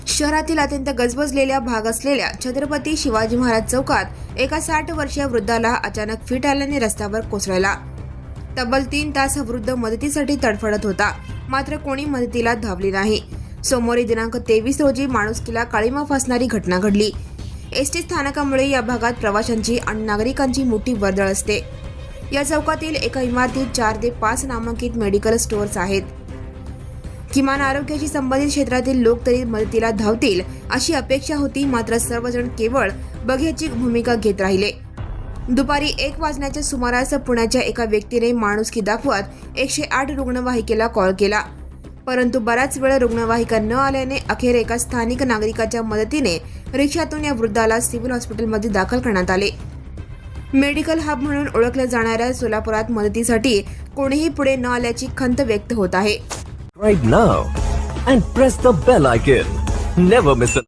शहरातील अत्यंत गजबजलेल्या भाग असलेल्या छत्रपती शिवाजी महाराज चौकात एका 60 वर्षीय वृद्धाला अचानक फिट आल्याने रस्त्यावर कोसळला। तब्बल 3 तास वृद्ध मदतीसाठी तडफडत होता, मात्र कोणी मदतीला धावले नाही। सोमवारी दिनांक 23 रोजी माणुसकीला काळिमा फासणारी घटना घडली। एसटी स्थानकामुळे या भागात प्रवाशांची आणि नागरिकांची मोठी वर्दळ असते। या चौकातील एका इमारतीत 4 ते 5 नामांकित मेडिकल स्टोअर्स आहेत। किमान आरोग्याशी संबंधित क्षेत्रातील लोक तरी मदतीला धावतील अशी अपेक्षा होती, मात्र सर्वजण केवळ बघ्याची भूमिका घेत राहिले। दुपारी 1 वाजण्याच्या सुमारास पुण्याच्या एका व्यक्तीने माणुसकी दाखवत 108 रुग्णवाहिकेला कॉल केला, परंतु बराच वेळ रुग्णवाहिका न आल्याने अखेर एका स्थानिक नागरिकाच्या मदतीने रिक्षातून या वृद्धाला सिव्हिल हॉस्पिटलमध्ये दाखल करण्यात आले। मेडिकल हब म्हणून ओळखल्या जाणाऱ्या सोलापुरात मदतीसाठी कोणीही पुढे न आल्याची खंत व्यक्त होत आहे। Right now and press the bell icon. Never miss an